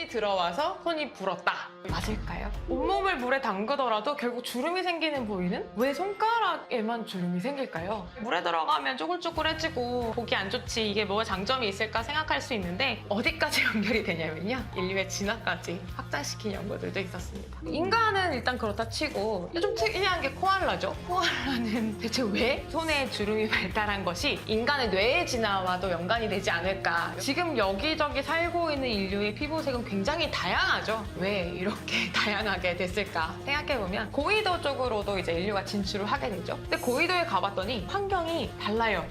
물이 들어와서 손이 불었다. 맞을까요? 온몸을 물에 담그더라도 결국 주름이 생기는 부위는 왜 손가락에만 주름이 생길까요? 물에 들어가면 쪼글쪼글해지고 보기 안 좋지, 이게 뭐 장점이 있을까 생각할 수 있는데 어디까지 연결이 되냐면요, 인류의 진화까지 확장시킨 연구들도 있었습니다. 인간은 일단 그렇다 치고 좀 특이한 게 코알라죠. 코알라는 대체 왜 손에 주름이 발달한 것이 인간의 뇌의 진화와도 연관이 되지 않을까. 지금 여기저기 살고 있는 인류의 피부색은 굉장히 다양하죠. 왜 이렇게 다양하게 됐을까 생각해보면 고위도 쪽으로도 이제 인류가 진출을 하게 되죠. 근데 고위도에 가봤더니 환경이 달라요.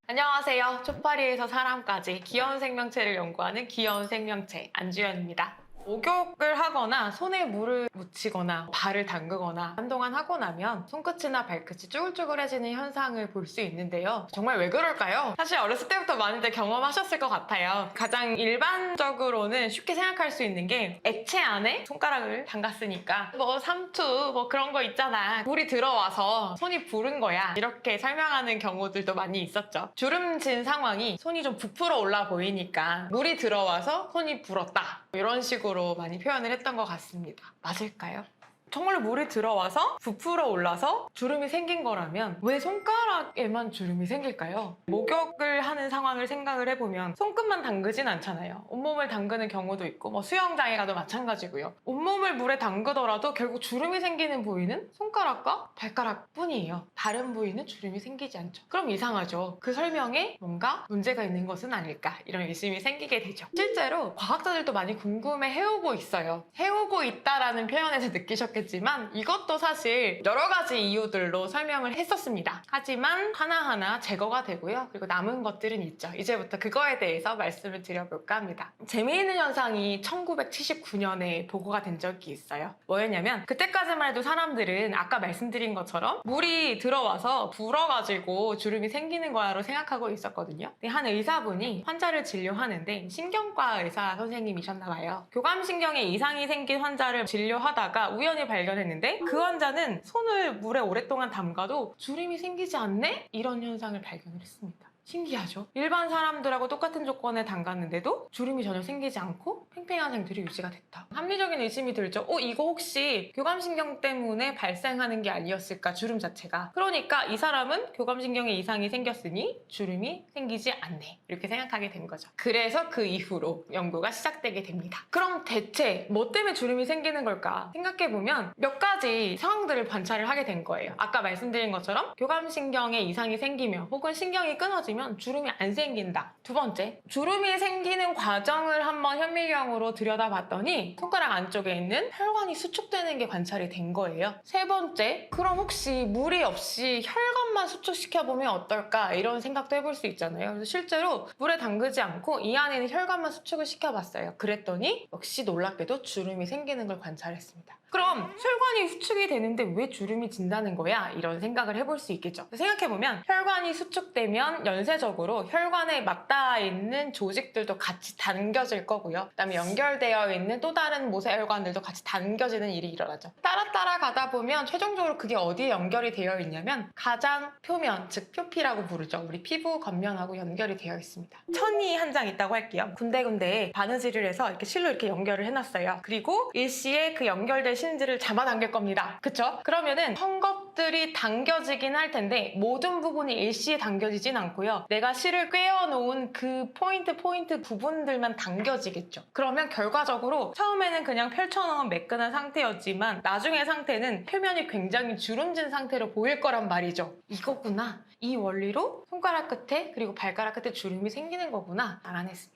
안녕하세요. 초파리에서 사람까지 귀여운 생명체를 연구하는 귀여운 생명체 안주연입니다. 목욕을 하거나 손에 물을 묻히거나 발을 담그거나 한동안 하고 나면 손끝이나 발끝이 쭈글쭈글해지는 현상을 볼 수 있는데요. 정말 왜 그럴까요? 사실 어렸을 때부터 많이들 경험하셨을 것 같아요. 가장 일반적으로는 쉽게 생각할 수 있는 게 액체 안에 손가락을 담갔으니까 뭐 삼투 뭐 그런 거 있잖아, 물이 들어와서 손이 부른 거야, 이렇게 설명하는 경우들도 많이 있었죠. 주름진 상황이 손이 좀 부풀어 올라 보이니까 물이 들어와서 손이 불었다, 이런 식으로 많이 표현을 했던 것 같습니다. 맞을까요? 정말로 물이 들어와서 부풀어 올라서 주름이 생긴 거라면 왜 손가락에만 주름이 생길까요? 목욕을 하는 상황을 생각을 해보면 손끝만 담그진 않잖아요. 온몸을 담그는 경우도 있고 뭐 수영장에 가도 마찬가지고요. 온몸을 물에 담그더라도 결국 주름이 생기는 부위는 손가락과 발가락 뿐이에요. 다른 부위는 주름이 생기지 않죠. 그럼 이상하죠. 그 설명에 뭔가 문제가 있는 것은 아닐까, 이런 의심이 생기게 되죠. 실제로 과학자들도 많이 궁금해 해오고 있어요. 해오고 있다라는 표현에서 느끼셨겠지만 이것도 사실 여러 가지 이유들로 설명을 했었습니다. 하지만 하나하나 제거가 되고요. 그리고 남은 것들은 있죠. 이제부터 그거에 대해서 말씀을 드려볼까 합니다. 재미있는 현상이 1979년에 보고가 된 적이 있어요. 뭐였냐면 그때까지만 해도 사람들은 아까 말씀드린 것처럼 물이 들어와서 불어가지고 주름이 생기는 거야로 생각하고 있었거든요. 근데 한 의사분이 환자를 진료하는데 신경과 의사 선생님이셨나 봐요. 교감신경에 이상이 생긴 환자를 진료하다가 우연히 발견했는데 그 환자는 손을 물에 오랫동안 담가도 주름이 생기지 않네? 이런 현상을 발견을 했습니다. 신기하죠? 일반 사람들하고 똑같은 조건에 담갔는데도 주름이 전혀 생기지 않고 팽팽한 상태로 유지가 됐다. 합리적인 의심이 들죠. 이거 혹시 교감신경 때문에 발생하는 게 아니었을까, 주름 자체가. 그러니까 이 사람은 교감신경에 이상이 생겼으니 주름이 생기지 않네, 이렇게 생각하게 된 거죠. 그래서 그 이후로 연구가 시작되게 됩니다. 그럼 대체 뭐 때문에 주름이 생기는 걸까 생각해보면 몇 가지 상황들을 관찰을 하게 된 거예요. 아까 말씀드린 것처럼 교감신경에 이상이 생기면 혹은 신경이 끊어지면 주름이 안 생긴다. 두 번째, 주름이 생기는 과정을 한번 현미경으로 들여다봤더니 손가락 안쪽에 있는 혈관이 수축되는 게 관찰이 된 거예요. 세 번째, 그럼 혹시 무리 없이 혈관만 수축시켜보면 어떨까, 이런 생각도 해볼 수 있잖아요. 그래서 실제로 물에 담그지 않고 이 안에 있는 혈관만 수축을 시켜봤어요. 그랬더니 역시 놀랍게도 주름이 생기는 걸 관찰했습니다. 그럼 혈관이 수축이 되는데 왜 주름이 진다는 거야? 이런 생각을 해볼 수 있겠죠. 생각해보면 혈관이 수축되면 연쇄적으로 혈관에 맞닿아 있는 조직들도 같이 당겨질 거고요. 그다음에 연결되어 있는 또 다른 모세혈관들도 같이 당겨지는 일이 일어나죠. 따라 가다 보면 최종적으로 그게 어디에 연결이 되어 있냐면 가장 표면, 즉 표피라고 부르죠. 우리 피부 겉면하고 연결이 되어 있습니다. 천이 한 장 있다고 할게요. 군데군데 바느질을 해서 이렇게 실로 이렇게 연결을 해놨어요. 그리고 일시에 그 연결된 신지를 잡아당길 겁니다. 그쵸? 그러면은 헝겊들이 당겨지긴 할 텐데 모든 부분이 일시에 당겨지진 않고요. 내가 실을 꿰어놓은 그 포인트 부분들만 당겨지겠죠. 그러면 결과적으로 처음에는 그냥 펼쳐놓은 매끈한 상태였지만 나중에 상태는 표면이 굉장히 주름진 상태로 보일 거란 말이죠. 이거구나. 이 원리로 손가락 끝에 그리고 발가락 끝에 주름이 생기는 거구나 알아냈습니다.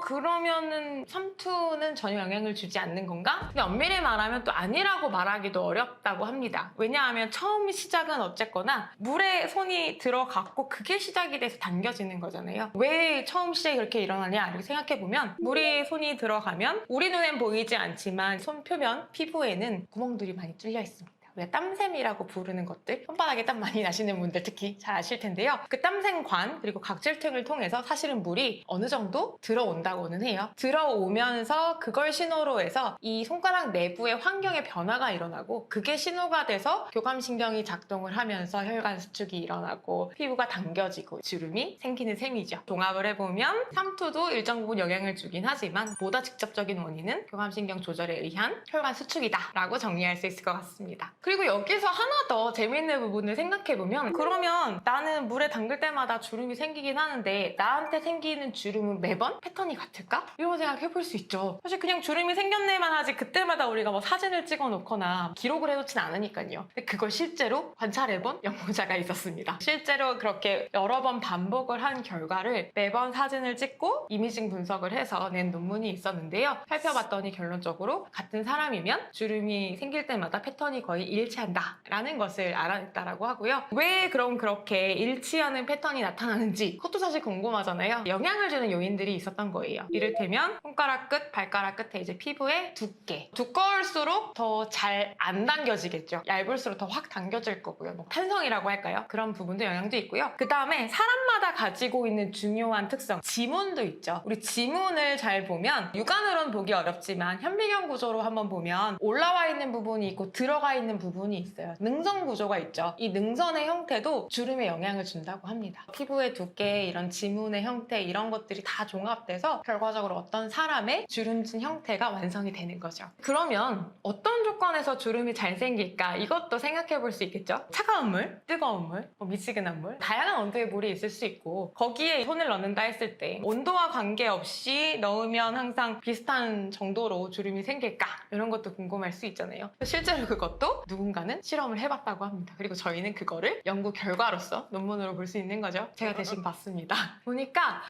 그러면은 삼투는 전혀 영향을 주지 않는 건가? 근데 엄밀히 말하면 또 아니라고 말하기도 어렵다고 합니다. 왜냐하면 처음 시작은 어쨌거나 물에 손이 들어갔고 그게 시작이 돼서 당겨지는 거잖아요. 왜 처음 시작이 그렇게 일어나냐 이렇게 생각해보면 물에 손이 들어가면 우리 눈엔 보이지 않지만 손 표면 피부에는 구멍들이 많이 뚫려 있습니다. 우리가 땀샘이라고 부르는 것들, 손바닥에 땀 많이 나시는 분들 특히 잘 아실 텐데요. 그 땀샘관 그리고 각질층을 통해서 사실은 물이 어느 정도 들어온다고는 해요. 들어오면서 그걸 신호로 해서 이 손가락 내부의 환경의 변화가 일어나고 그게 신호가 돼서 교감신경이 작동을 하면서 혈관 수축이 일어나고 피부가 당겨지고 주름이 생기는 셈이죠. 종합을 해보면 삼투도 일정 부분 영향을 주긴 하지만 보다 직접적인 원인은 교감신경 조절에 의한 혈관 수축이다 라고 정리할 수 있을 것 같습니다. 그리고 여기서 하나 더 재미있는 부분을 생각해보면 그러면 나는 물에 담글 때마다 주름이 생기긴 하는데 나한테 생기는 주름은 매번 패턴이 같을까? 이런 생각해볼 수 있죠. 사실 그냥 주름이 생겼네만 하지 그때마다 우리가 뭐 사진을 찍어 놓거나 기록을 해놓진 않으니까요. 근데 그걸 실제로 관찰해본 연구자가 있었습니다. 실제로 그렇게 여러 번 반복을 한 결과를 매번 사진을 찍고 이미징 분석을 해서 낸 논문이 있었는데요. 살펴봤더니 결론적으로 같은 사람이면 주름이 생길 때마다 패턴이 거의 일치한다라는 것을 알아냈다라고 하고요. 왜 그럼 그렇게 일치하는 패턴이 나타나는지 그것도 사실 궁금하잖아요. 영향을 주는 요인들이 있었던 거예요. 이를테면 손가락 끝, 발가락 끝에 이제 피부의 두께. 두꺼울수록 더 잘 안 당겨지겠죠. 얇을수록 더 확 당겨질 거고요. 뭐 탄성이라고 할까요? 그런 부분도 영향도 있고요. 그 다음에 사람마다 가지고 있는 중요한 특성, 지문도 있죠. 우리 지문을 잘 보면 육안으로는 보기 어렵지만 현미경 구조로 한번 보면 올라와 있는 부분이 있고 들어가 있는 부분이 있어요. 능선 구조가 있죠. 이 능선의 형태도 주름에 영향을 준다고 합니다. 피부의 두께, 이런 지문의 형태 이런 것들이 다 종합돼서 결과적으로 어떤 사람의 주름진 형태가 완성이 되는 거죠. 그러면 어떤 조건에서 주름이 잘 생길까? 이것도 생각해 볼 수 있겠죠? 차가운 물, 뜨거운 물, 미지근한 물, 다양한 온도의 물이 있을 수 있고 거기에 손을 넣는다 했을 때 온도와 관계없이 넣으면 항상 비슷한 정도로 주름이 생길까? 이런 것도 궁금할 수 있잖아요. 실제로 그것도 누군가는 실험을 해봤다고 합니다. 그리고 저희는 그거를 연구 결과로서 논문으로 볼 수 있는 거죠. 제가 대신 봤습니다. 보니까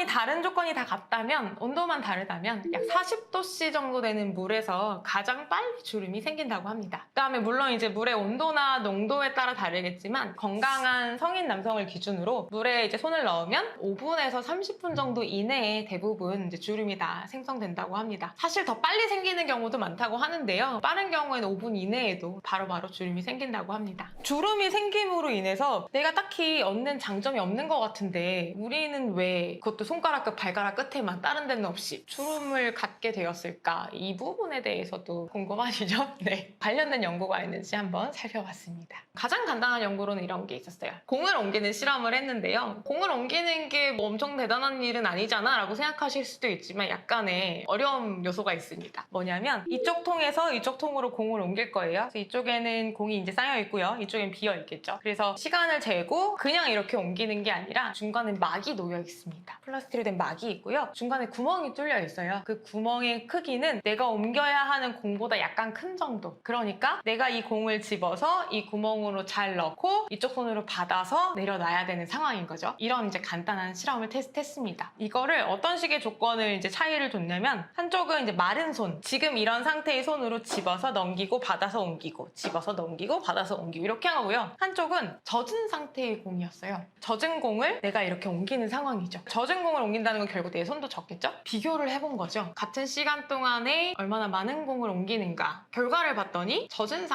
다른 조건이 다 같다면 온도만 다르다면 약 40도씨 정도 되는 물에서 가장 빨리 주름이 생긴다고 합니다. 그 다음에 물론 이제 물의 온도나 농도에 따라 다르겠지만 건강한 성인 남성을 기준으로 물에 이제 손을 넣으면 5분에서 30분 정도 이내에 대부분 이제 주름이 다 생성된다고 합니다. 사실 더 빨리 생기는 경우도 많다고 하는데요. 빠른 경우에는 5분 이내에도 바로바로 주름이 생긴다고 합니다. 주름이 생김으로 인해서 내가 딱히 얻는 장점이 없는 것 같은데 우리는 왜 그것도 손가락 끝, 발가락 끝에만 다른 데는 없이 주름을 갖게 되었을까? 이 부분에 대해서도 궁금하시죠? 네. 관련된 연구가 있는지 한번 살펴봤습니다. 가장 간단한 연구로는 이런 게 있었어요. 공을 옮기는 실험을 했는데요. 공을 옮기는 게 뭐 엄청 대단한 일은 아니잖아 라고 생각하실 수도 있지만 약간의 어려움 요소가 있습니다. 뭐냐면 이쪽 통에서 이쪽 통으로 공을 옮길 거예요. 그래서 이쪽에는 공이 이제 쌓여 있고요. 이쪽엔 비어 있겠죠. 그래서 시간을 재고 그냥 이렇게 옮기는 게 아니라 중간에 막이 놓여 있습니다. 플라스틱으로 된 막이 있고요. 중간에 구멍이 뚫려 있어요. 그 구멍의 크기는 내가 옮겨야 하는 공보다 약간 큰 정도. 그러니까 내가 이 공을 집어서 이 구멍으로 잘 넣고 이쪽 손으로 받아서 내려놔야 되는 상황인 거죠. 이런 이제 간단한 실험을 테스트했습니다. 이거를 어떤 식의 조건을 이제 차이를 줬냐면 한쪽은 이제 마른 손, 지금 이런 상태의 손으로 집어서 넘기고 받아서 옮기고 집어서 넘기고 받아서 옮기고 이렇게 하고요. 한쪽은 젖은 상태의 공이었어요. 젖은 공을 내가 이렇게 옮기는 상황이죠. 젖은 공을 옮긴다는 건 결국 내 손도 젖겠죠? 비교를 해본 거죠. 같은 시간 동안에 얼마나 많은 공을 옮기는가. 결과를 봤더니 젖은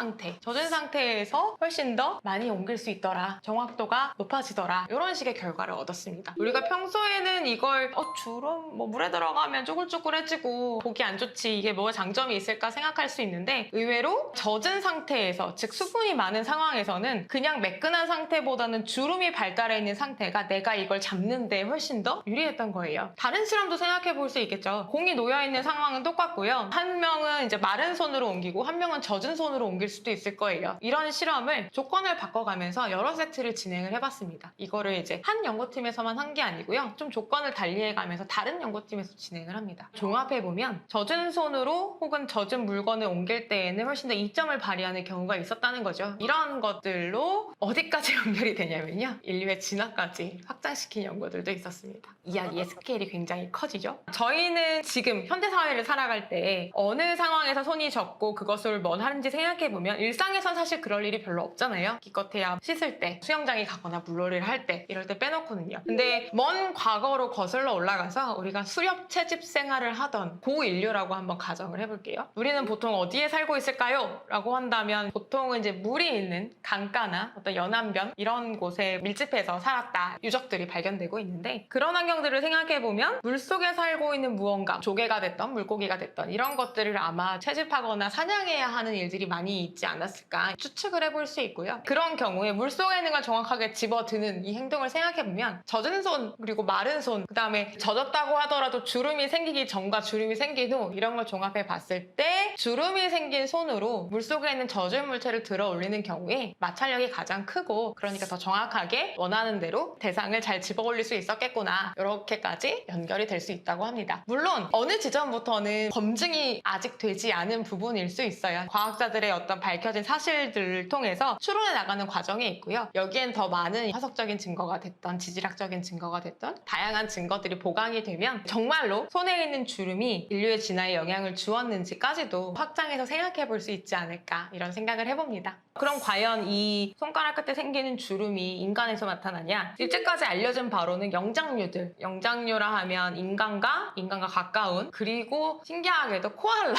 상태에서 훨씬 더 많이 옮길 수 있더라. 정확도가 높아지더라. 이런 식의 결과를 얻었습니다. 우리가 평소에는 이걸 주름 물에 들어가면 쪼글쪼글해지고 보기 안 좋지 이게 뭐가 장점이 있을까 생각할 수 있는데 의외로 젖은 상태에서 즉 수분이 많은 상황에서는 그냥 매끈한 상태보다는 주름이 발달해 있는 상태가 내가 이걸 잡는 데 훨씬 더 유리했던 거예요. 다른 실험도 생각해 볼 수 있겠죠. 공이 놓여 있는 상황은 똑같고요. 한 명은 이제 마른 손으로 옮기고 한 명은 젖은 손으로 옮길 수도 있을 거예요. 이런 실험을 조건을 바꿔가면서 여러 세트를 진행을 해봤습니다. 이거를 이제 한 연구팀에서만 한 게 아니고요. 좀 조건을 달리해가면서 다른 연구팀에서 진행을 합니다. 종합해보면 젖은 손으로 혹은 젖은 물건을 옮길 때에는 훨씬 더 이점을 발휘하는 경우가 있었다는 거죠. 이런 것들로 어디까지 연결이 되냐면요. 인류의 진화까지 확장시킨 연구들도 있었습니다. 이야기의 스케일이 굉장히 커지죠. 저희는 지금 현대사회를 살아갈 때 어느 상황에서 손이 젖고 그것을 뭘 하는지 생각해보면 일상에선 사실 그럴 일이 별로 없잖아요. 기껏해야 씻을 때, 수영장에 가거나 물놀이를 할 때 이럴 때 빼놓거든요. 근데 먼 과거로 거슬러 올라가서 우리가 수렵 채집 생활을 하던 고인류라고 한번 가정을 해볼게요. 우리는 보통 어디에 살고 있을까요? 라고 본다면 보통은 이제 물이 있는 강가나 어떤 연안변 이런 곳에 밀집해서 살았다 유적들이 발견되고 있는데, 그런 환경들을 생각해보면 물속에 살고 있는 무언가, 조개가 됐던 물고기가 됐던 이런 것들을 아마 채집하거나 사냥해야 하는 일들이 많이 있지 않았을까 추측을 해볼 수 있고요. 그런 경우에 물속에 있는 걸 정확하게 집어드는 이 행동을 생각해보면 젖은 손, 그리고 마른 손, 그 다음에 젖었다고 하더라도 주름이 생기기 전과 주름이 생긴 후 이런 걸 종합해 봤을 때 주름이 생긴 손으로 물속에 있는 젖은 물체를 들어 올리는 경우에 마찰력이 가장 크고, 그러니까 더 정확하게 원하는 대로 대상을 잘 집어 올릴 수 있었겠구나, 이렇게까지 연결이 될 수 있다고 합니다. 물론 어느 지점부터는 검증이 아직 되지 않은 부분일 수 있어요. 과학자들의 어떤 밝혀진 사실들을 통해서 추론해 나가는 과정에 있고요. 여기엔 더 많은 화석적인 증거가 됐던 지질학적인 증거가 됐던 다양한 증거들이 보강이 되면 정말로 손에 있는 주름이 인류의 진화에 영향을 주었는지까지도 확장해서 생각해 볼 수 있지 않을까, 이런 생각을 해봅니다. 그럼 과연 이 손가락 끝에 생기는 주름이 인간에서 나타나냐? 일제까지 알려진 바로는 영장류들, 영장류라 하면 인간과 가까운, 그리고 신기하게도 코알라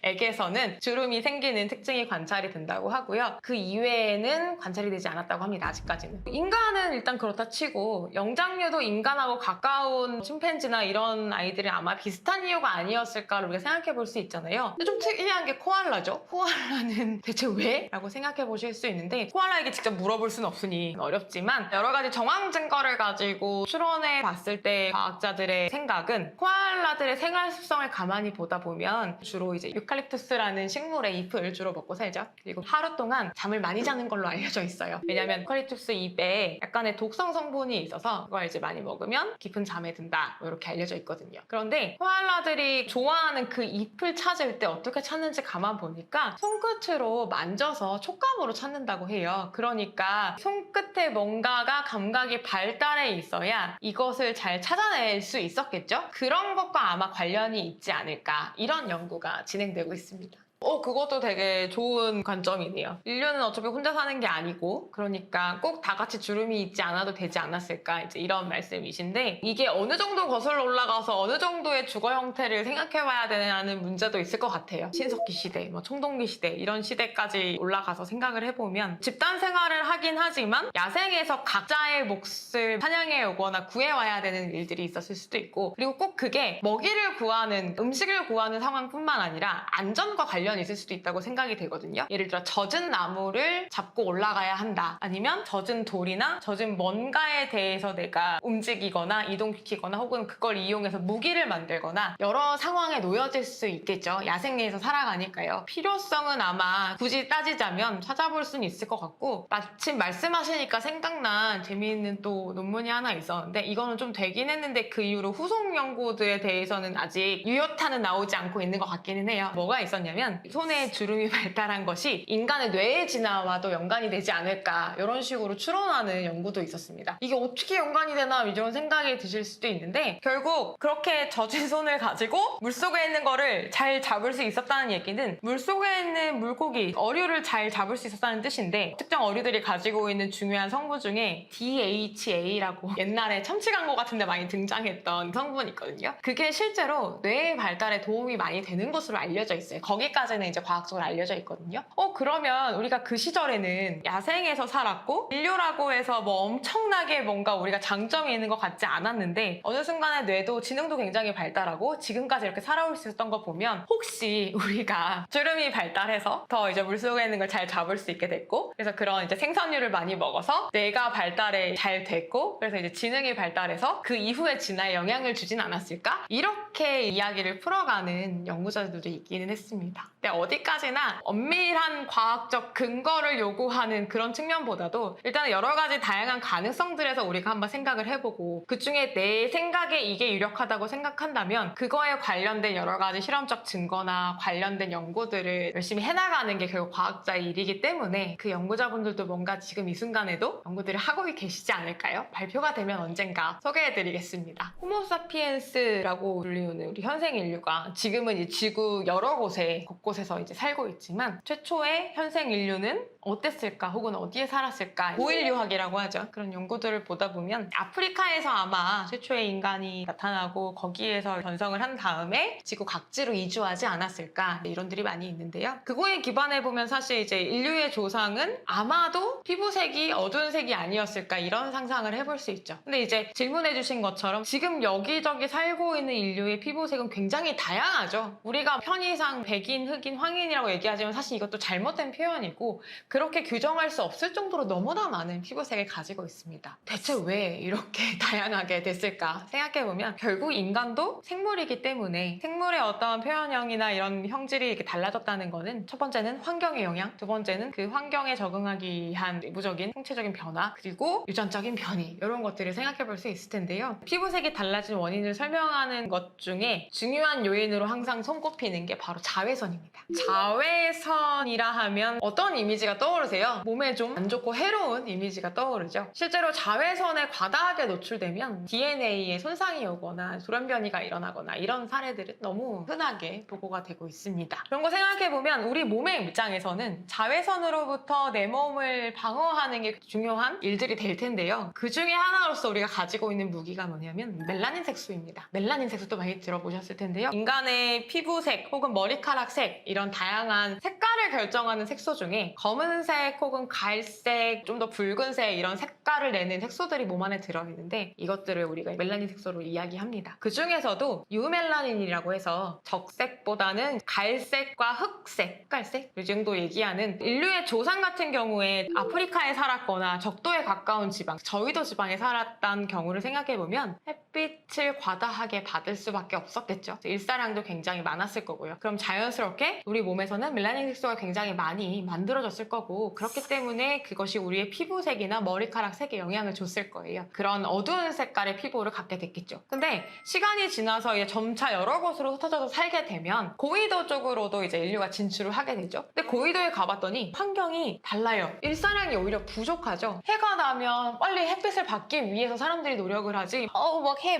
액에서는 주름이 생기는 특징이 관찰이 된다고 하고요. 그 이외에는 관찰이 되지 않았다고 합니다. 아직까지는. 인간은 일단 그렇다 치고 영장류도 인간하고 가까운 침팬지나 이런 아이들이 아마 비슷한 이유가 아니었을까를 우리가 생각해 볼 수 있잖아요. 근데 좀 특이한 게 코알라죠. 코알라는 대체 왜? 라고 생각해 보실 수 있는데, 코알라에게 직접 물어볼 수는 없으니 어렵지만 여러 가지 정황 증거를 가지고 추론해 봤을 때 과학자들의 생각은, 코알라들의 생활 습성을 가만히 보다 보면 주로 이제 유칼립투스라는 식물의 잎을 주로 먹고 살죠. 그리고 하루 동안 잠을 많이 자는 걸로 알려져 있어요. 왜냐하면 유칼립투스 잎에 약간의 독성 성분이 있어서 그걸 이제 많이 먹으면 깊은 잠에 든다, 이렇게 알려져 있거든요. 그런데 코알라들이 좋아하는 그 잎을 찾을 때 어떻게 찾는지 가만 보니까 손끝으로 만져서 촉감으로 찾는다고 해요. 그러니까 손끝에 뭔가가 감각이 발달해 있어야 이것을 잘 찾아낼 수 있었겠죠? 그런 것과 아마 관련이 있지 않을까, 이런 연구가 진행되고 있습니다. 그것도 되게 좋은 관점이네요. 인류는 어차피 혼자 사는 게 아니고, 그러니까 꼭 다 같이 주름이 있지 않아도 되지 않았을까, 이제 이런 말씀이신데, 이게 어느 정도 거슬러 올라가서 어느 정도의 주거 형태를 생각해봐야 되는 문제도 있을 것 같아요. 신석기 시대, 청동기 시대, 이런 시대까지 올라가서 생각을 해보면 집단 생활을 하긴 하지만 야생에서 각자의 몫을 사냥해 오거나 구해와야 되는 일들이 있었을 수도 있고, 그리고 꼭 그게 먹이를 구하는, 음식을 구하는 상황뿐만 아니라 안전과 관련이 있을 수도 있다고 생각이 되거든요. 예를 들어 젖은 나무를 잡고 올라가야 한다, 아니면 젖은 돌이나 젖은 뭔가에 대해서 내가 움직이거나 이동시키거나 혹은 그걸 이용해서 무기를 만들거나 여러 상황에 놓여질 수 있겠죠. 야생에서 살아가니까요. 필요성은 아마 굳이 따지자면 찾아볼 수는 있을 것 같고, 마침 말씀하시니까 생각난 재미있는 또 논문이 하나 있었는데, 이거는 좀 되긴 했는데 그 이후로 후속 연구들에 대해서는 아직 유효타는 나오지 않고 있는 것 같기는 해요. 뭐가 있었냐면, 손에 주름이 발달한 것이 인간의 뇌의 진화와도 연관이 되지 않을까, 이런 식으로 추론하는 연구도 있었습니다. 이게 어떻게 연관이 되나 이런 생각이 드실 수도 있는데, 결국 그렇게 젖은 손을 가지고 물속에 있는 거를 잘 잡을 수 있었다는 얘기는 물속에 있는 물고기, 어류를 잘 잡을 수 있었다는 뜻인데, 특정 어류들이 가지고 있는 중요한 성분 중에 DHA라고 옛날에 참치 광고 같은 데 많이 등장했던 성분이 있거든요. 그게 실제로 뇌의 발달에 도움이 많이 되는 것으로 알려져 있어요. 거기까지는 이제 과학적으로 알려져 있거든요. 그러면 우리가 그 시절에는 야생에서 살았고 인류라고 해서 엄청나게 뭔가 우리가 장점이 있는 것 같지 않았는데, 어느 순간에 뇌도 지능도 굉장히 발달하고 지금까지 이렇게 살아올 수 있었던 거 보면, 혹시 우리가 주름이 발달해서 더 이제 물속에 있는 걸 잘 잡을 수 있게 됐고, 그래서 그런 이제 생선류를 많이 먹어서 뇌가 발달에 잘 됐고, 그래서 이제 지능이 발달해서 그 이후에 진화에 영향을 주진 않았을까? 이렇게 이야기를 풀어가는 연구자들도 있기는 했습니다. 근데 어디까지나 엄밀한 과학적 근거를 요구하는 그런 측면보다도 일단은 여러 가지 다양한 가능성들에서 우리가 한번 생각을 해보고, 그 중에 내 생각에 이게 유력하다고 생각한다면 그거에 관련된 여러 가지 실험적 증거나 관련된 연구들을 열심히 해나가는 게 결국 과학자의 일이기 때문에, 그 연구자분들도 뭔가 지금 이 순간에도 연구들을 하고 계시지 않을까요? 발표가 되면 언젠가 소개해드리겠습니다. 호모사피엔스라고 불리우는 우리 현생 인류가 지금은 이 지구 여러 곳에 곳곳에 곳곳에서 이제 살고 있지만 최초의 현생 인류는 어땠을까 혹은 어디에 살았을까 고인류학이라고 하죠. 그런 연구들을 보다 보면 아프리카에서 아마 최초의 인간이 나타나고 거기에서 번성을 한 다음에 지구 각지로 이주하지 않았을까 이론들이 많이 있는데요. 그거에 기반해 보면 사실 이제 인류의 조상은 아마도 피부색이 어두운 색이 아니었을까 이런 상상을 해볼 수 있죠. 근데 이제 질문해 주신 것처럼 지금 여기저기 살고 있는 인류의 피부색은 굉장히 다양하죠. 우리가 편의상 백인, 흑인, 황인이라고 얘기하지만 사실 이것도 잘못된 표현이고 그렇게 규정할 수 없을 정도로 너무나 많은 피부색을 가지고 있습니다. 대체 왜 이렇게 다양하게 됐을까 생각해보면 결국 인간도 생물이기 때문에 생물의 어떤 표현형이나 이런 형질이 이렇게 달라졌다는 거는 첫 번째는 환경의 영향, 두 번째는 그 환경에 적응하기 위한 내부적인 생체적인 변화, 그리고 유전적인 변이 이런 것들을 생각해볼 수 있을 텐데요. 피부색이 달라진 원인을 설명하는 것 중에 중요한 요인으로 항상 손꼽히는 게 바로 자외선입니다. 자외선이라 하면 어떤 이미지가 떠오르세요? 몸에 좀 안 좋고 해로운 이미지가 떠오르죠. 실제로 자외선에 과다하게 노출되면 DNA에 손상이 오거나 돌연변이가 일어나거나 이런 사례들은 너무 흔하게 보고가 되고 있습니다. 그런 거 생각해보면 우리 몸의 입장에서는 자외선으로부터 내 몸을 방어하는 게 중요한 일들이 될 텐데요. 그 중에 하나로서 우리가 가지고 있는 무기가 뭐냐면 멜라닌 색소입니다. 멜라닌 색소도 많이 들어보셨을 텐데요. 인간의 피부색 혹은 머리카락색 이런 다양한 색깔을 결정하는 색소 중에 검은색 혹은 갈색, 좀 더 붉은색 이런 색깔을 내는 색소들이 몸 안에 들어있는데 이것들을 우리가 멜라닌 색소로 이야기합니다. 그 중에서도 유멜라닌이라고 해서 적색보다는 갈색과 흑색, 깔색 이 정도 얘기하는 인류의 조상 같은 경우에 아프리카에 살았거나 적도에 가까운 지방, 저위도 지방에 살았던 경우를 생각해보면 햇빛을 과다하게 받을 수밖에 없었겠죠. 일사량도 굉장히 많았을 거고요. 그럼 자연스럽게 우리 몸에서는 멜라닌 색소가 굉장히 많이 만들어졌을 거고 그렇기 때문에 그것이 우리의 피부색이나 머리카락 색에 영향을 줬을 거예요. 그런 어두운 색깔의 피부를 갖게 됐겠죠. 근데 시간이 지나서 이제 점차 여러 곳으로 흩어져서 살게 되면 고위도 쪽으로도 이제 인류가 진출을 하게 되죠. 근데 고위도에 가봤더니 환경이 달라요. 일사량이 오히려 부족하죠. 해가 나면 빨리 햇빛을 받기 위해서 사람들이 노력을 하지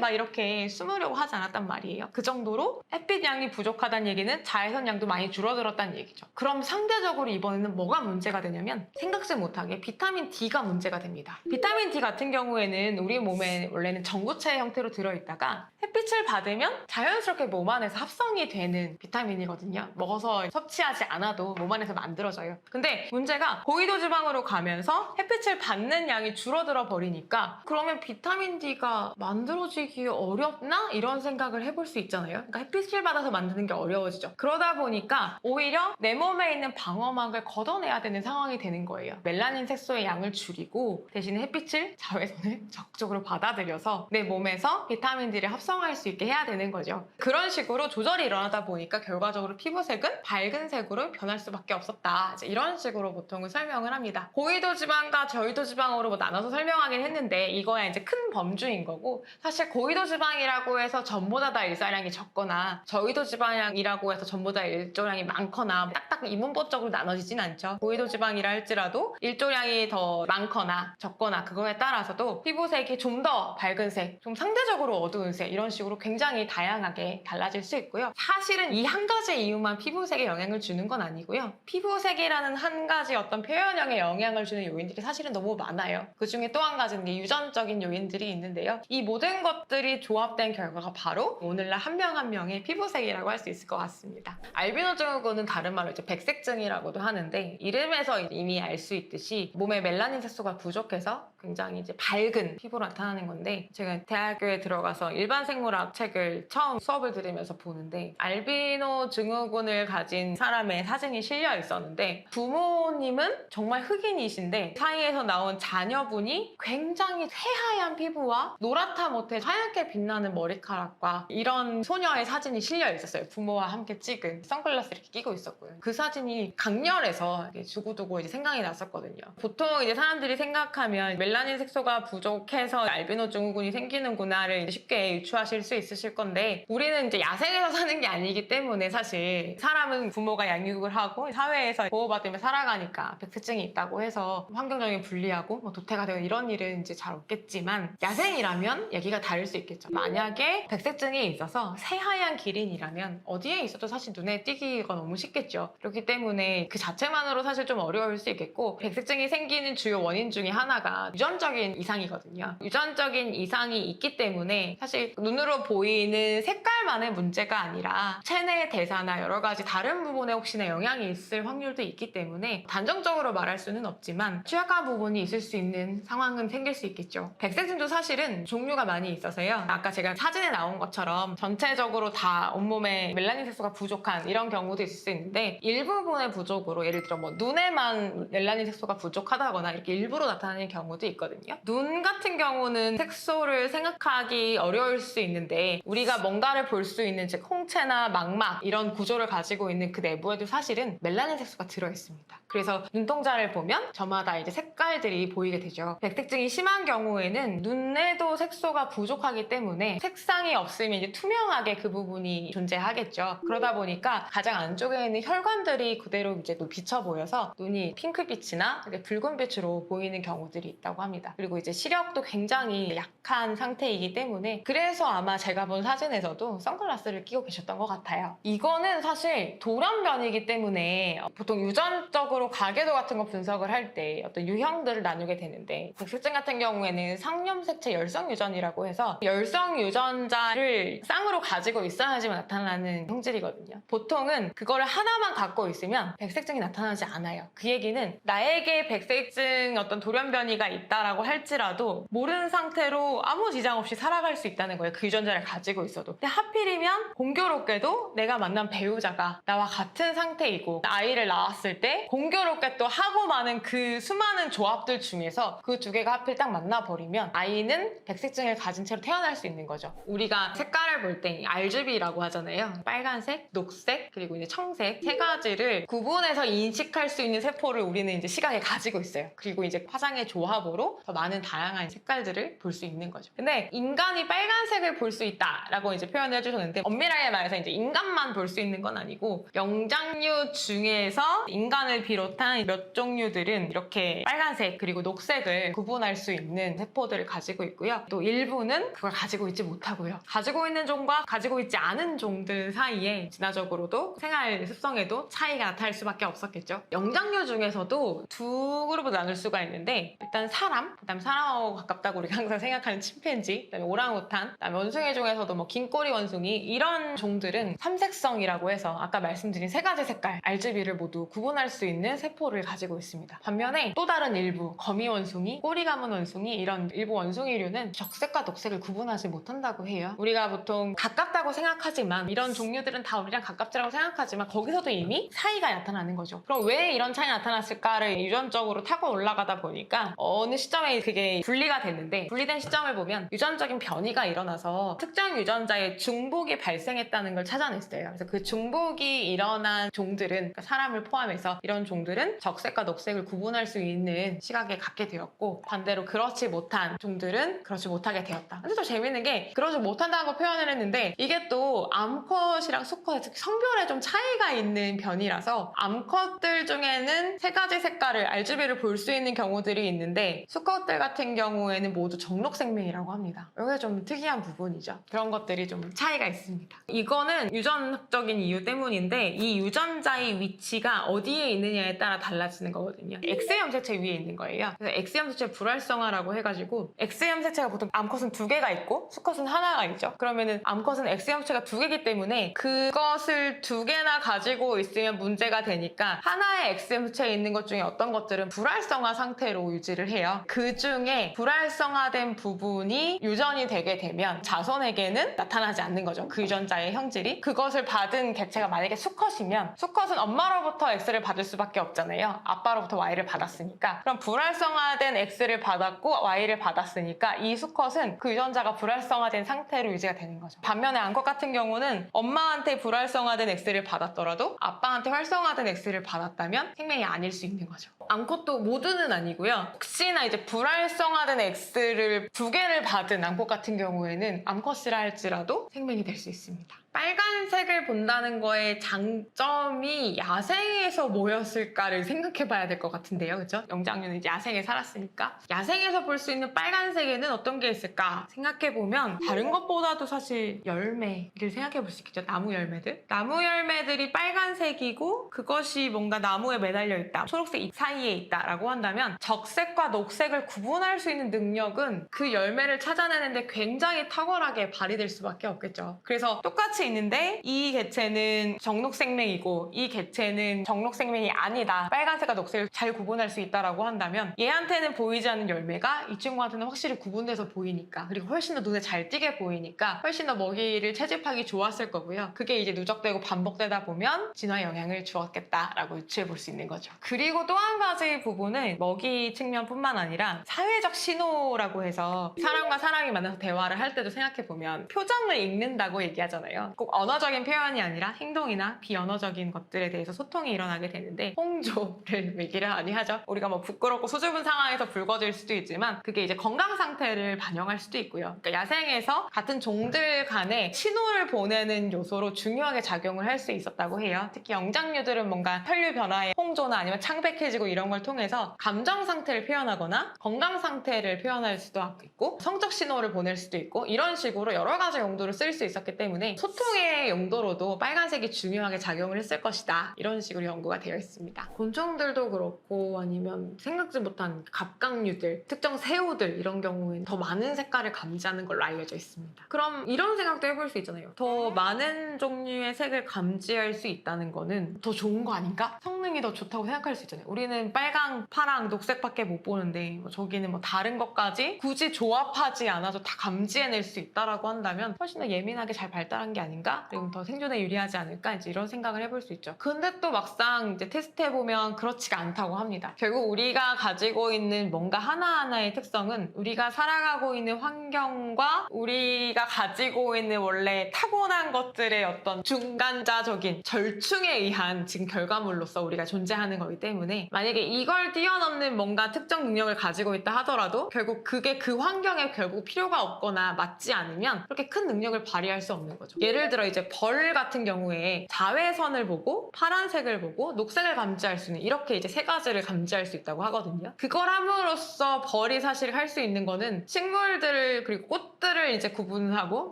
막 이렇게 숨으려고 하지 않았단 말이에요. 그 정도로 햇빛 양이 부족하다는 얘기는 자외선 양도 많이 줄어들었다는 얘기죠. 그럼 상대적으로 이번에는 뭐가 문제가 되냐면 생각지 못하게 비타민 D가 문제가 됩니다. 비타민 D 같은 경우에는 우리 몸에 원래는 전구체 형태로 들어있다가 햇빛을 받으면 자연스럽게 몸 안에서 합성이 되는 비타민이거든요. 먹어서 섭취하지 않아도 몸 안에서 만들어져요. 근데 문제가 고위도 지방으로 가면서 햇빛을 받는 양이 줄어들어 버리니까 그러면 비타민 D가 만들어지기 어렵나? 이런 생각을 해볼 수 있잖아요. 그러니까 햇빛을 받아서 만드는 게 어려워지죠. 그러다 보니까 오히려 내 몸에 있는 방어막을 걷어내야 되는 상황이 되는 거예요. 멜라닌 색소의 양을 줄이고 대신에 햇빛을, 자외선을 적극적으로 받아들여서 내 몸에서 비타민 D를 합성할 수 있게 해야 되는 거죠. 그런 식으로 조절이 일어나다 보니까 결과적으로 피부색은 밝은 색으로 변할 수밖에 없었다. 이런 식으로 보통은 설명을 합니다. 고위도 지방과 저위도 지방으로 나눠서 설명하긴 했는데 이거야 이제 큰 범주인 거고 사실 고위도 지방이라고 해서 전보다 다 일사량이 적거나 저위도 지방이라고 해서 전보다 일조량이 많거나 딱딱 이문법적으로 나눠지진 않죠. 고위도 지방이라 할지라도 일조량이 더 많거나 적거나 그거에 따라서도 피부색이 좀 더 밝은 색, 좀 상대적으로 어두운 색 이런 식으로 굉장히 다양하게 달라질 수 있고요. 사실은 이 한 가지 이유만 피부색에 영향을 주는 건 아니고요. 피부색이라는 한 가지 어떤 표현형에 영향을 주는 요인들이 사실은 너무 많아요. 그 중에 또 한 가지는 게 유전적인 요인들이 있는데요. 이 모든 것들이 조합된 결과가 바로 오늘날 한 명 한 명의 피부색이라고 할 수 있을 것 같습니다. 알비노 증후군은 다른 말로 이제 백색증이라고도 하는데 이름에서 이미 알 수 있듯이 몸에 멜라닌 색소가 부족해서 굉장히 이제 밝은 피부로 나타나는 건데 제가 대학교에 들어가서 일반 생물학 책을 처음 수업을 들으면서 보는데 알비노 증후군을 가진 사람의 사진이 실려 있었는데 부모님은 정말 흑인이신데 사이에서 나온 자녀분이 굉장히 새하얀 피부와 노랗다 못해 하얗게 빛나는 머리카락과 이런 소녀의 사진이 실려 있었어요. 부모와 함께 찍은 선글라스를 이렇게 끼고 있었고요. 그 사진이 강렬해서 이렇게 두고두고 이제 생각이 났었거든요. 보통 이제 사람들이 생각하면 멜라닌 색소가 부족해서 알비노 증후군이 생기는구나를 이제 쉽게 유추하실 수 있으실 건데, 우리는 이제 야생에서 사는 게 아니기 때문에 사실 사람은 부모가 양육을 하고 사회에서 보호받으며 살아가니까 백색증이 있다고 해서 환경적인 불리하고 뭐 도태가 되고 이런 일은 이제 잘 없겠지만, 야생이라면 얘기가 다를 수 있겠죠. 만약에 백색증이 있어서 새하얀 기린이라면 어디에 있어도 사실 눈에 띄기가 너무 쉽겠죠. 그렇기 때문에 그 자체만으로 사실 좀 어려울 수 있겠고, 백색증이 생기는 주요 원인 중에 하나가 유전적인 이상이거든요. 유전적인 이상이 있기 때문에 사실 눈으로 보이는 색깔만의 문제가 아니라 체내 대사나 여러 가지 다른 부분에 혹시나 영향이 있을 확률도 있기 때문에 단정적으로 말할 수는 없지만 취약한 부분이 있을 수 있는 상황은 생길 수 있겠죠. 백색증도 사실은 종류가 많이 있어서요. 아까 제가 사진에 나온 것처럼 전체적으로 다 온몸에 멜라닌 색소가 부족한 이런 경우도 있을 수 있는데, 일부분의 부족으로 예를 들어 뭐 눈에만 멜라닌 색소가 부족하다거나 이렇게 일부러 나타나는 경우도 있거든요. 눈 같은 경우는 색소를 생각하기 어려울 수 있는데, 우리가 뭔가를 볼 수 있는 즉 홍채나 망막 이런 구조를 가지고 있는 그 내부에도 사실은 멜라닌 색소가 들어있습니다. 그래서 눈동자를 보면 저마다 이제 색깔들이 보이게 되죠. 백색증이 심한 경우에는 눈에도 색소가 부족하기 때문에 색상이 없으면 이제 투명하게 그 부분이 존재하겠죠. 그러다 보니까 가장 안쪽에 있는 혈관들이 그대로 이제 또 비쳐 보여서 눈이 핑크빛이나 붉은빛으로 보이는 경우들이 있다고 합니다. 그리고 이제 시력도 굉장히 약한 상태이기 때문에, 그래서 아마 제가 본 사진에서도 선글라스를 끼고 계셨던 것 같아요. 이거는 사실 돌연변이기 때문에 보통 유전적으로 가계도 같은 거 분석을 할 때 어떤 유형들을 나누게 되는데, 백색증 같은 경우에는 상염색체 열성 유전이라고 해서 열성 유전자를 쌍으로 가지고 있어야지만 나타나는 형질이거든요. 보통은 그거를 하나만 갖고 있으면 백색증이 나타나지 않아요. 그 얘기는 나에게 백색증 어떤 돌연변이가 있다라고 할지라도 모르는 상태로 아무 지장 없이 살아갈 수 있다는 거예요. 그 유전자를 가지고 있어도. 근데 하필이면 공교롭게도 내가 만난 배우자가 나와 같은 상태이고 아이를 낳았을 때 공교롭게 또 하고 많은 그 수많은 조합들 중에서 그 두 개가 하필 딱 만나버리면 아이는 백색증을 가진 채로 태어날 수 있는 거죠. 우리가 색깔을 볼 때 RGB라고 하잖아요. 빨간색, 녹색, 그리고 이제 청색 세 가지를 구분해서 인식할 수 있는 세포를 우리는 이제 시각에 가지고 있어요. 그리고 이제 화상의 조합으로 더 많은 다양한 색깔들을 볼 수 있는 거죠. 근데 인간이 빨간색을 볼 수 있다라고 이제 표현을 해주셨는데, 엄밀하게 말해서 이제 인간만 볼 수 있는 건 아니고 영장류 중에서 인간을 비롯한 몇 종류들은 이렇게 빨간색 그리고 녹색을 구분할 수 있는 세포들을 가지고 있고요. 또 일부는 그걸 가지고 있지 못하고요. 가지고 있는 종과 가지고 있지 않은 종들 사이에 진화적으로도 생활 습성에도 차이가 나타날 수밖에 없었겠죠. 영장류 중에서도 두 그룹으로 나눌 수가 있는데, 일단 사람, 그다음 사람하고 가깝다고 우리가 항상 생각하는 침팬지, 그다음에 오랑우탄, 그다음에 원숭이 중에서도 뭐 긴꼬리 원숭이, 이런 종들은 삼색성이라고 해서 아까 말씀드린 세 가지 색깔 RGB를 모두 구분할 수 있는 세포를 가지고 있습니다. 반면에 또 다른 일부 거미 원숭이, 꼬리 가문 원숭이, 이런 일부 원숭이류는 적색과 녹색을 구분하지 못한다고 해요. 우리가 보통 가깝다고 생각하지만, 이런 종류들은 다 우리랑 가깝다고 생각하지만 거기서도 이미 차이가 나타나는 거죠. 그럼 왜 이런 차이가 나타났을까를 유전적으로 타고 올라가다 보니까 어느 시점에 그게 분리가 됐는데, 분리된 시점을 보면 유전적인 변이가 일어나서 특정 유전자의 중복이 발생했다는 걸 찾아냈어요. 그래서 그 중복이 일어난 종들은, 그러니까 사람을 포함해서 이런 종들은 적색과 녹색을 구분할 수 있는 시각에 갖게 되었고, 반대로 그렇지 못한 종들은 그렇지 못하게 되었다. 근데 또 재밌는 게, 그러지 못한다고 표현을 했는데 이게 또 암컷이랑 수컷의 성별에 좀 차이가 있는 변이라서, 암컷들 중에는 세 가지 색깔을 RGB를 볼 수 있는 경우들이 있는데 수컷들 같은 경우에는 모두 정록생명이라고 합니다. 이게 좀 특이한 부분이죠. 그런 것들이 좀 차이가 있습니다. 이거는 유전학적인 이유 때문인데, 이 유전자의 위치가 어디에 있느냐에 따라 달라지는 거거든요. X염색체 위에 있는 거예요. 그래서 X염색체 불활성화라고 해가지고, X염색체가 보통 암컷은 두 개가 있고 수컷은 하나가 있죠. 그러면은 암컷은 X염색체가 두 개이기 때문에 그것을 두 개나 가지고 있으면 문제가 되니까 하나의 X염색체에 있는 것 중에 어떤 것들은 불활성화 상태로 유지를 해요. 그 중에 불활성화된 부분이 유전이 되게 되면 자손에게는 나타나지 않는 거죠. 그 유전자의 형질이. 그것을 받은 개체가 만약에 수컷이면, 수컷은 엄마로부터 X를 받을 수밖에 없잖아요. 아빠로부터 Y를 받았으니까. 그럼 불활성화된 X를 받았고 Y를 받았으니까 이 수컷은 그 유전자가 불활성화된 상태로 유지가 되는 거죠. 반면에 암컷 같은 경우는 엄마한테 불활성화된 X를 받았더라도 아빠 오빠한테 활성화된 X를 받았다면 생명이 아닐 수 있는 거죠. 암컷도 모두는 아니고요. 혹시나 이제 불활성화된 X를 2개를 받은 암컷 같은 경우에는 암컷이라 할지라도 생명이 될 수 있습니다. 빨간색을 본다는 거의 장점이 야생에서 뭐였을까를 생각해 봐야 될 것 같은데요. 그죠? 영장류는 이제 야생에 살았으니까. 야생에서 볼 수 있는 빨간색에는 어떤 게 있을까 생각해 보면 다른 것보다도 사실 열매를 생각해 볼 수 있겠죠. 나무 열매들. 나무 열매들이 빨간색이고 그것이 뭔가 나무에 매달려 있다. 초록색 잎 사이에 있다라고 한다면 적색과 녹색을 구분할 수 있는 능력은 그 열매를 찾아내는데 굉장히 탁월하게 발휘될 수밖에 없겠죠. 그래서 똑같이 있는데 이 개체는 정록생명이고 이 개체는 정록생명이 아니다. 빨간색과 녹색을 잘 구분할 수 있다라고 한다면 얘한테는 보이지 않는 열매가 이 친구한테는 확실히 구분돼서 보이니까 그리고 훨씬 더 눈에 잘 띄게 보이니까 훨씬 더 먹이를 채집하기 좋았을 거고요. 그게 이제 누적되고 반복되다 보면 진화에 영향을 주었겠다라고 유추해 볼 수 있는 거죠. 그리고 또 한 가지 부분은 먹이 측면뿐만 아니라 사회적 신호라고 해서 사람과 사람이 만나서 대화를 할 때도 생각해 보면 표정을 읽는다고 얘기하잖아요. 꼭 언어적인 표현이 아니라 행동이나 비언어적인 것들에 대해서 소통이 일어나게 되는데 홍조를 얘기를 많이 하죠. 우리가 뭐 부끄럽고 수줍은 상황에서 붉어질 수도 있지만 그게 이제 건강 상태를 반영할 수도 있고요. 그러니까 야생에서 같은 종들 간에 신호를 보내는 요소로 중요하게 작용을 할 수 있었다고 해요. 특히 영장류들은 뭔가 혈류 변화에 홍조나 아니면 창백해지고 이런 걸 통해서 감정 상태를 표현하거나 건강 상태를 표현할 수도 있고 성적 신호를 보낼 수도 있고 이런 식으로 여러 가지 용도로 쓸 수 있었기 때문에 소통의 용도로도 빨간색이 중요하게 작용을 했을 것이다. 이런 식으로 연구가 되어 있습니다. 곤충들도 그렇고 아니면 생각지 못한 갑각류들, 특정 새우들 이런 경우에는 더 많은 색깔을 감지하는 걸로 알려져 있습니다. 그럼 이런 생각도 해볼 수 있잖아요. 더 많은 종류의 색을 감지할 수 있다는 거는 더 좋은 거 아닌가? 성능이 더 좋다고 생각할 수 있잖아요. 우리는 빨강, 파랑, 녹색밖에 못 보는데 뭐 저기는 뭐 다른 것까지 굳이 조합하지 않아도 다 감지해낼 수 있다라고 한다면 훨씬 더 예민하게 잘 발달한 게 아닌가? 그리고 더 생존에 유리하지 않을까? 이제 이런 생각을 해볼 수 있죠. 근데 또 막상 이제 테스트해보면 그렇지가 않다고 합니다. 결국 우리가 가지고 있는 뭔가 하나하나의 특성은 우리가 살아가고 있는 환경과 우리가 가지고 있는 원래 타고난 것들의 어떤 중간자적인 절충에 의한 지금 결과물로서 우리가 존재하는 거기 때문에 만약에 이걸 뛰어넘는 뭔가 특정 능력을 가지고 있다 하더라도 결국 그게 그 환경에 결국 필요가 없거나 맞지 않으면 그렇게 큰 능력을 발휘할 수 없는 거죠. 예를 들어 이제 벌 같은 경우에 자외선을 보고 파란색을 보고 녹색을 감지할 수 있는 이렇게 이제 3가지를 감지할 수 있다고 하거든요. 그걸 함으로써 벌이 사실 할 수 있는 거는 식물들을 그리고 꽃들을 이제 구분하고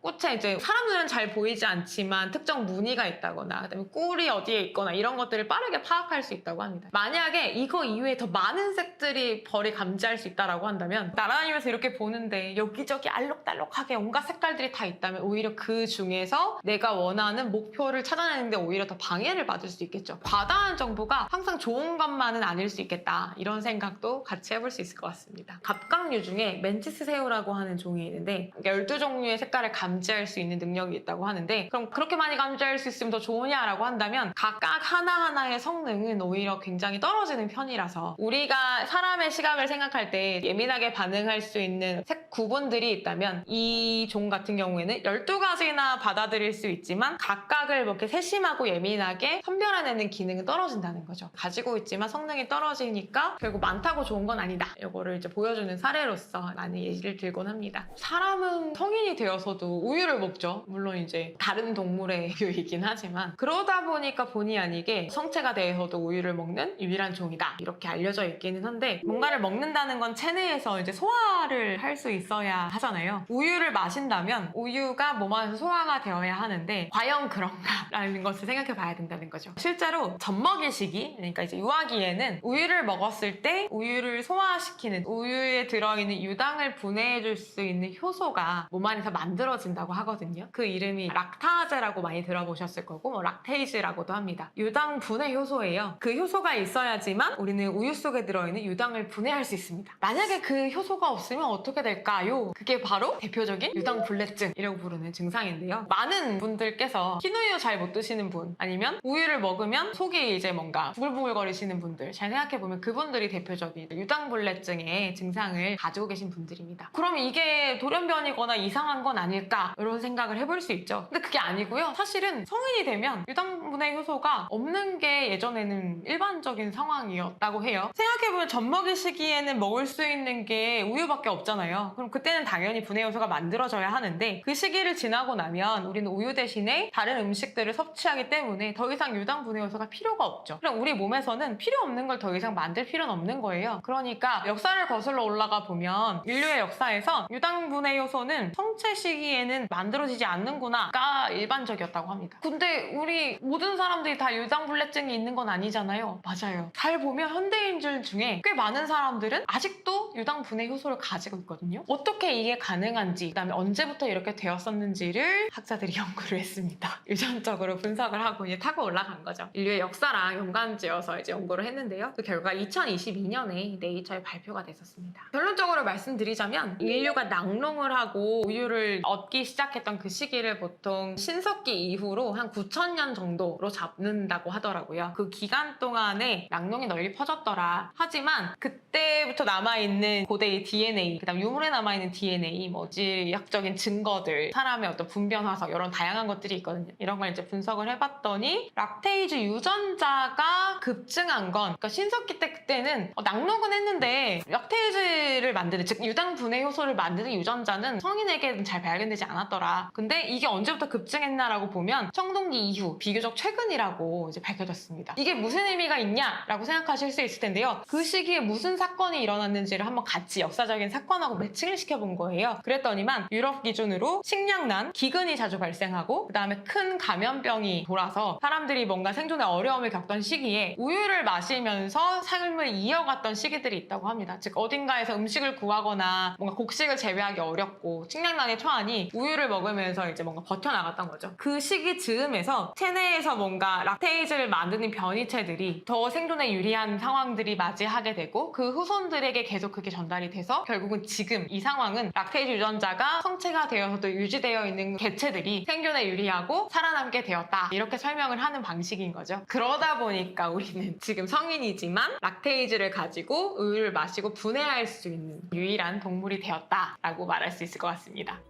꽃에 이제 사람들은 잘 보이지 않지만 특정 무늬가 있다거나 그다음에 꿀이 어디에 있거나 이런 것들을 빠르게 파악할 수 있다고 합니다. 만약에 이거 이외에 더 많은 색들이 벌이 감지할 수 있다고 한다면 날아다니면서 이렇게 보는데 여기저기 알록달록하게 온갖 색깔들이 다 있다면 오히려 그 중에서 내가 원하는 목표를 찾아내는데 오히려 더 방해를 받을 수 있겠죠. 과다한 정보가 항상 좋은 것만은 아닐 수 있겠다. 이런 생각도 같이 해볼 수 있을 것 같습니다. 갑각류 중에 멘티스 새우라고 하는 종이 있는데 12종류의 색깔을 감지할 수 있는 능력이 있다고 하는데 그럼 그렇게 많이 감지할 수 있으면 더 좋으냐라고 한다면 각각 하나하나의 성능은 오히려 굉장히 떨어지는 편이라서 우리가 사람의 시각을 생각할 때 예민하게 반응할 수 있는 색 구분들이 있다면 이 종 같은 경우에는 12가지나 받아들일 수 있지만 각각을 뭐 이렇게 세심하고 예민하게 선별해내는 기능은 떨어진다는 거죠. 가지고 있지만 성능이 떨어지니까 결국 많다고 좋은 건 아니다. 이거를 이제 보여주는 사례로서 많은 예시를 들곤 합니다. 사람은 성인이 되어서도 우유를 먹죠. 물론 이제 다른 동물의 우유이긴 하지만 그러다 보니까 본의 아니게 성체가 되어서도 우유를 먹는 유일한 종이다. 이렇게 알려져 있기는 한데 뭔가를 먹는다는 건 체내에서 이제 소화를 할 수 있어야 하잖아요. 우유를 마신다면 우유가 몸 안에서 소화가 되어야 하는데 과연 그런가라는 것을 생각해 봐야 된다는 거죠. 실제로 젖먹이 시기, 그러니까 이제 유아기에는 우유를 먹었을 때 우유를 소화시키는 우유에 들어있는 유당을 분해해 줄 수 있는 효소가 몸 안에서 만들어진다고 하거든요. 그 이름이 락타제라고 많이 들어보셨을 거고 뭐 락테이즈라고도 합니다. 유당 분해 효소예요. 그 효소가 있어야지만 우리는 우유 속에 들어있는 유당을 분해할 수 있습니다. 만약에 그 효소가 없으면 어떻게 될까요? 그게 바로 대표적인 유당불내증이라고 부르는 증상인데요. 많은 분들께서 흰우유 잘 못 드시는 분 아니면 우유를 먹으면 속이 이제 뭔가 부글부글거리시는 분들 잘 생각해보면 그분들이 대표적인 유당불내증의 증상을 가지고 계신 분들입니다. 그럼 이게 돌연변이 불균형이거나 이상한 건 아닐까 이런 생각을 해볼 수 있죠. 근데 그게 아니고요. 사실은 성인이 되면 유당분해 효소가 없는 게 예전에는 일반적인 상황이었다고 해요. 생각해보면 젖먹이 시기에는 먹을 수 있는 게 우유밖에 없잖아요. 그럼 그때는 당연히 분해 효소가 만들어져야 하는데 그 시기를 지나고 나면 우리는 우유 대신에 다른 음식들을 섭취하기 때문에 더 이상 유당분해 효소가 필요가 없죠. 그럼 우리 몸에서는 필요 없는 걸 더 이상 만들 필요는 없는 거예요. 그러니까 역사를 거슬러 올라가 보면 인류의 역사에서 유당분해 효소는 성체 시기에는 만들어지지 않는구나가 일반적이었다고 합니다. 근데 우리 모든 사람들이 다 유당불내증이 있는 건 아니잖아요. 맞아요. 잘 보면 현대인들 중에 꽤 많은 사람들은 아직도 유당분해 효소를 가지고 있거든요. 어떻게 이게 가능한지, 그다음에 언제부터 이렇게 되었었는지를 학자들이 연구를 했습니다. 유전적으로 분석을 하고 이제 타고 올라간 거죠. 인류의 역사랑 연관지어서 이제 연구를 했는데요. 그 결과 2022년에 네이처에 발표가 됐었습니다. 결론적으로 말씀드리자면 인류가 낙농을 하고 우유를 얻기 시작했던 그 시기를 보통 신석기 이후로 한 9,000년 정도로 잡는다고 하더라고요. 그 기간 동안에 낙농이 널리 퍼졌더라. 하지만 그때부터 남아있는 고대의 DNA, 그다음 유물에 남아있는 DNA, 뭐 지리학적인 증거들, 사람의 어떤 분변 화석 이런 다양한 것들이 있거든요. 이런 걸 이제 분석을 해봤더니 락테이즈 유전자가 급증한 건, 그러니까 신석기 때 그때는 낙농은 했는데 락테이즈를 만드는, 즉 유당분해 효소를 만드는 유전자는 성인에게는 잘 발견되지 않았더라. 근데 이게 언제부터 급증했나라고 보면 청동기 이후 비교적 최근이라고 이제 밝혀졌습니다. 이게 무슨 의미가 있냐라고 생각하실 수 있을 텐데요. 그 시기에 무슨 사건이 일어났는지를 한번 같이 역사적인 사건하고 매칭을 시켜본 거예요. 그랬더니만 유럽 기준으로 식량난, 기근이 자주 발생하고 그 다음에 큰 감염병이 돌아서 사람들이 뭔가 생존에 어려움을 겪던 시기에 우유를 마시면서 삶을 이어갔던 시기들이 있다고 합니다. 즉 어딘가에서 음식을 구하거나 뭔가 곡식을 재배하기 어렵고 식량난에 처하니 우유를 먹으면서 이제 뭔가 버텨나갔던 거죠. 그 시기 즈음에서 체내에서 뭔가 락테이즈를 만드는 변이체들이 더 생존에 유리한 상황들이 맞이하게 되고 그 후손들에게 계속 그게 전달이 돼서 결국은 지금 이 상황은 락테이즈 유전자가 성체가 되어서도 유지되어 있는 개체들이 생존에 유리하고 살아남게 되었다. 이렇게 설명을 하는 방식인 거죠. 그러다 보니까 우리는 지금 성인이지만 락테이즈를 가지고 우유를 마시고 분해할 수 있는 유일한 동물이 되었다라고 말할 수 있을 것 같습니다.